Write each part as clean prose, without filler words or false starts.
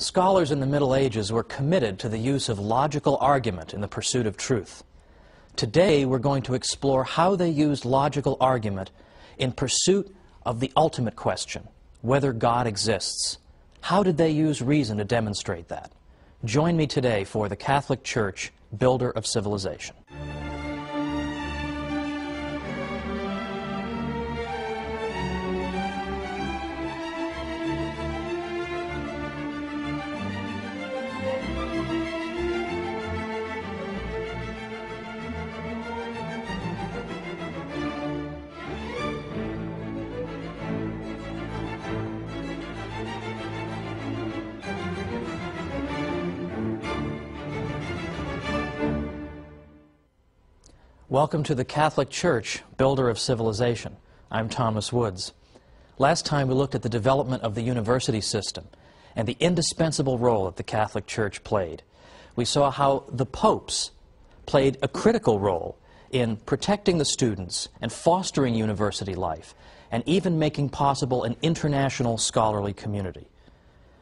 Scholars in the Middle Ages were committed to the use of logical argument in the pursuit of truth. Today, we're going to explore how they used logical argument in pursuit of the ultimate question, whether God exists. How did they use reason to demonstrate that? Join me today for the Catholic Church, Builder of Civilization. Welcome to the Catholic Church, Builder of Civilization. I'm Thomas Woods. Last time we looked at the development of the university system and the indispensable role that the Catholic Church played. We saw how the popes played a critical role in protecting the students and fostering university life, and even making possible an international scholarly community.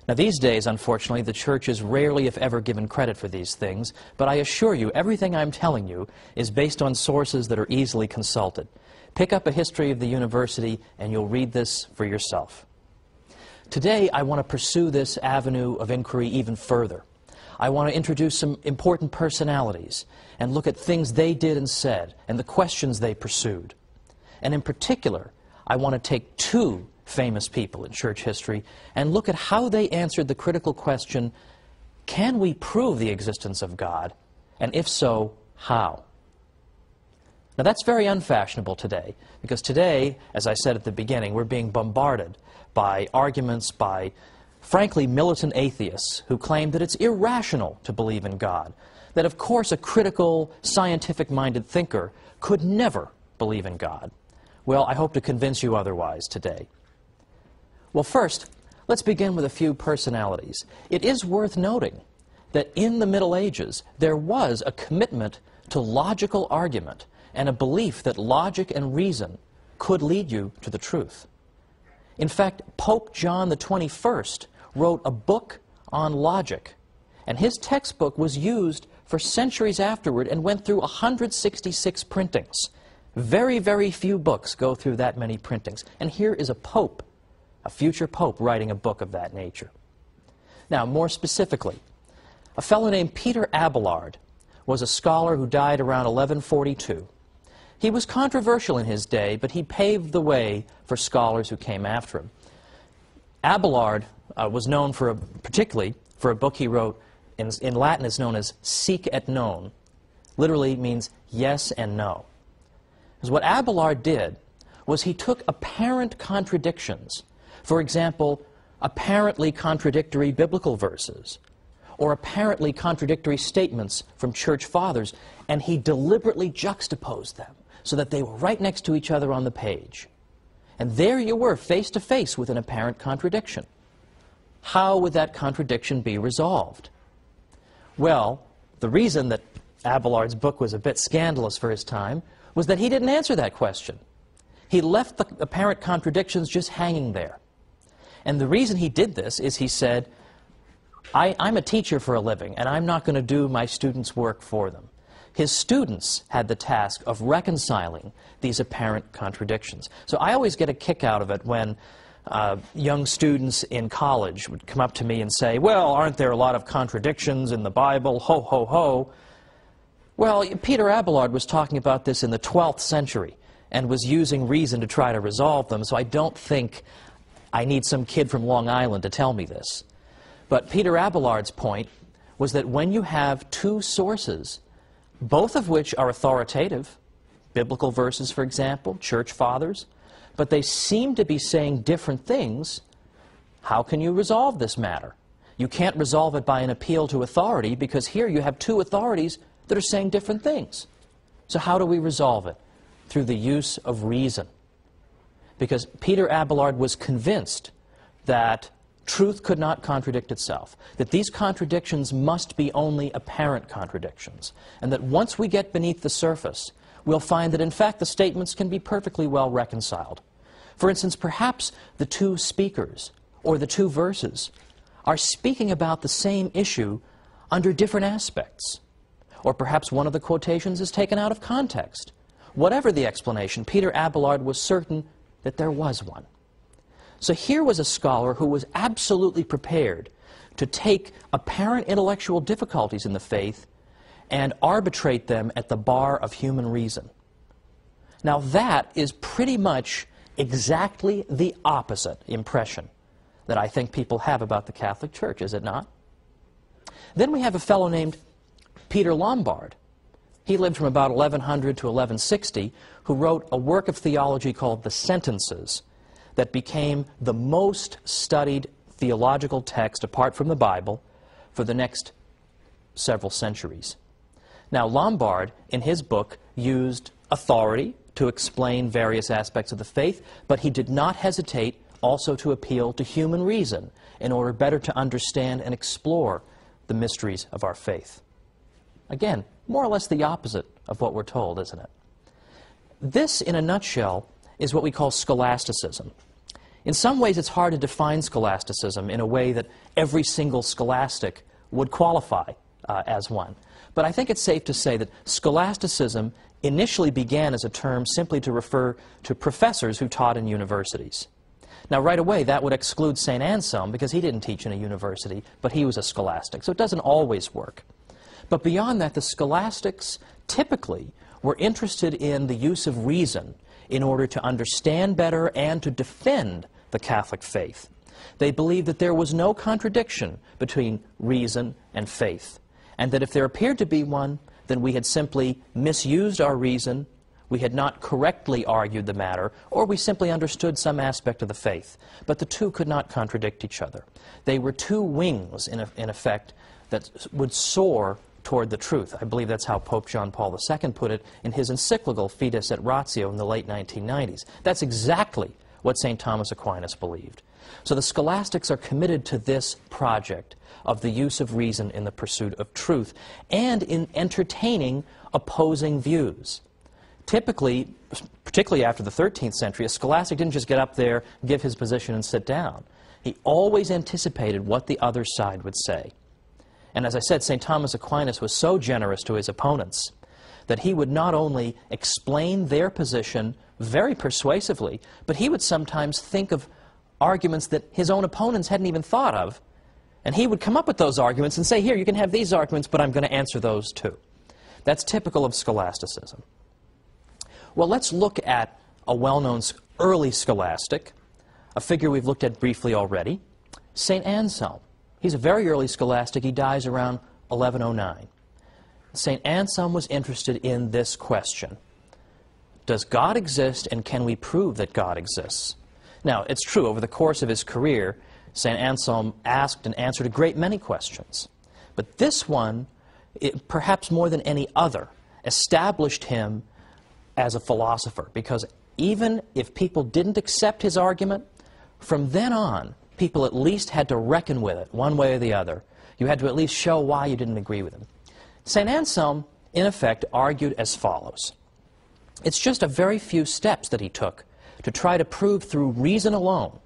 Now, these days, unfortunately, the Church is rarely, if ever, given credit for these things, but I assure you, everything I'm telling you is based on sources that are easily consulted. Pick up a history of the university, and you'll read this for yourself. Today, I want to pursue this avenue of inquiry even further. I want to introduce some important personalities and look at things they did and said, and the questions they pursued. And in particular, I want to take two famous people in church history and look at how they answered the critical question, can we prove the existence of God? And if so, how? Now that's very unfashionable today, because today, as I said at the beginning, we're being bombarded by arguments by, frankly, militant atheists who claim that it's irrational to believe in God, that of course a critical, scientific-minded thinker could never believe in God. Well, I hope to convince you otherwise today. Well, first, let's begin with a few personalities. It is worth noting that in the Middle Ages, there was a commitment to logical argument and a belief that logic and reason could lead you to the truth. In fact, Pope John the 21st wrote a book on logic, and his textbook was used for centuries afterward and went through 166 printings. Very, very few books go through that many printings. And here is a pope, a future pope, writing a book of that nature. Now, more specifically, a fellow named Peter Abelard was a scholar who died around 1142. He was controversial in his day, but he paved the way for scholars who came after him. Abelard was known particularly for a book he wrote, in Latin is known as Sic et Non. Literally means yes and no. Because what Abelard did was he took apparent contradictions, for example, apparently contradictory biblical verses, or apparently contradictory statements from church fathers, and he deliberately juxtaposed them so that they were right next to each other on the page. And there you were, face to face with an apparent contradiction. How would that contradiction be resolved? Well, the reason that Abelard's book was a bit scandalous for his time was that he didn't answer that question. He left the apparent contradictions just hanging there. And the reason he did this is he said, I'm a teacher for a living, and I'm not going to do my students' work for them. His students had the task of reconciling these apparent contradictions. So I always get a kick out of it when young students in college would come up to me and say, well, aren't there a lot of contradictions in the Bible? Ho, ho, ho. Well, Peter Abelard was talking about this in the 12th century and was using reason to try to resolve them, so I don't think I need some kid from Long Island to tell me this. But Peter Abelard's point was that when you have two sources, both of which are authoritative, biblical verses, for example, church fathers, but they seem to be saying different things, how can you resolve this matter? You can't resolve it by an appeal to authority, because here you have two authorities that are saying different things. So how do we resolve it? Through the use of reason. Because Peter Abelard was convinced that truth could not contradict itself, that these contradictions must be only apparent contradictions, and that once we get beneath the surface, we'll find that in fact the statements can be perfectly well reconciled. For instance, perhaps the two speakers, or the two verses, are speaking about the same issue under different aspects. Or perhaps one of the quotations is taken out of context. Whatever the explanation, Peter Abelard was certain that there was one. So here was a scholar who was absolutely prepared to take apparent intellectual difficulties in the faith and arbitrate them at the bar of human reason. Now that is pretty much exactly the opposite impression that I think people have about the Catholic Church, is it not? Then we have a fellow named Peter Lombard. He lived from about 1100 to 1160, who wrote a work of theology called the Sentences that became the most studied theological text, apart from the Bible, for the next several centuries. Now, Lombard, in his book, used authority to explain various aspects of the faith, but he did not hesitate also to appeal to human reason in order better to understand and explore the mysteries of our faith. Again, more or less the opposite of what we're told, isn't it? This, in a nutshell, is what we call scholasticism. In some ways, it's hard to define scholasticism in a way that every single scholastic would qualify as one. But I think it's safe to say that scholasticism initially began as a term simply to refer to professors who taught in universities. Now, right away, that would exclude St. Anselm, because he didn't teach in a university, but he was a scholastic. So it doesn't always work. But beyond that, the scholastics typically were interested in the use of reason in order to understand better and to defend the Catholic faith. They believed that there was no contradiction between reason and faith, and that if there appeared to be one, then we had simply misused our reason, we had not correctly argued the matter, or we simply understood some aspect of the faith. But the two could not contradict each other. They were two wings, in effect, that would soar toward the truth. I believe that's how Pope John Paul II put it in his encyclical Fides et Ratio in the late 1990s. That's exactly what St. Thomas Aquinas believed. So the scholastics are committed to this project of the use of reason in the pursuit of truth and in entertaining opposing views. Typically, particularly after the 13th century, a scholastic didn't just get up there, give his position, and sit down. He always anticipated what the other side would say. And as I said, St. Thomas Aquinas was so generous to his opponents that he would not only explain their position very persuasively, but he would sometimes think of arguments that his own opponents hadn't even thought of, and he would come up with those arguments and say, here, you can have these arguments, but I'm going to answer those too. That's typical of scholasticism. Well, let's look at a well-known early scholastic, a figure we've looked at briefly already, St. Anselm. He's a very early scholastic. He dies around 1109. St. Anselm was interested in this question: does God exist, and can we prove that God exists? Now, it's true, over the course of his career, St. Anselm asked and answered a great many questions. But this one, perhaps more than any other, established him as a philosopher, because even if people didn't accept his argument, from then on, people at least had to reckon with it one way or the other. You had to at least show why you didn't agree with him. St. Anselm, in effect, argued as follows. It's just a very few steps that he took to try to prove through reason alone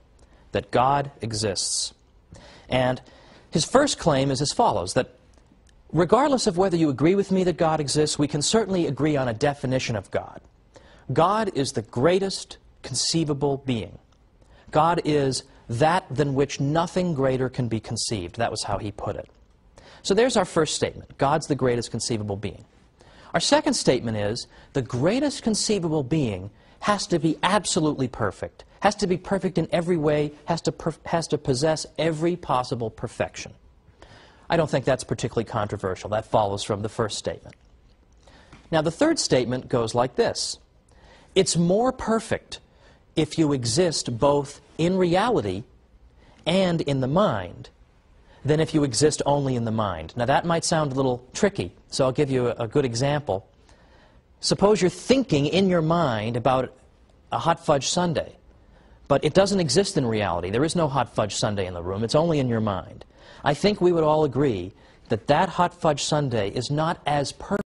that God exists. And his first claim is as follows, that regardless of whether you agree with me that God exists, we can certainly agree on a definition of God. God is the greatest conceivable being. God is that than which nothing greater can be conceived. That was how he put it. So there's our first statement. God's the greatest conceivable being. Our second statement is the greatest conceivable being has to be absolutely perfect, has to be perfect in every way, has to possess every possible perfection. I don't think that's particularly controversial. That follows from the first statement. Now, the third statement goes like this. It's more perfect if you exist both in reality and in the mind than if you exist only in the mind. Now, that might sound a little tricky, so I'll give you a good example. Suppose you're thinking in your mind about a hot fudge sundae, but it doesn't exist in reality. There is no hot fudge sundae in the room. It's only in your mind. I think we would all agree that that hot fudge sundae is not as perfect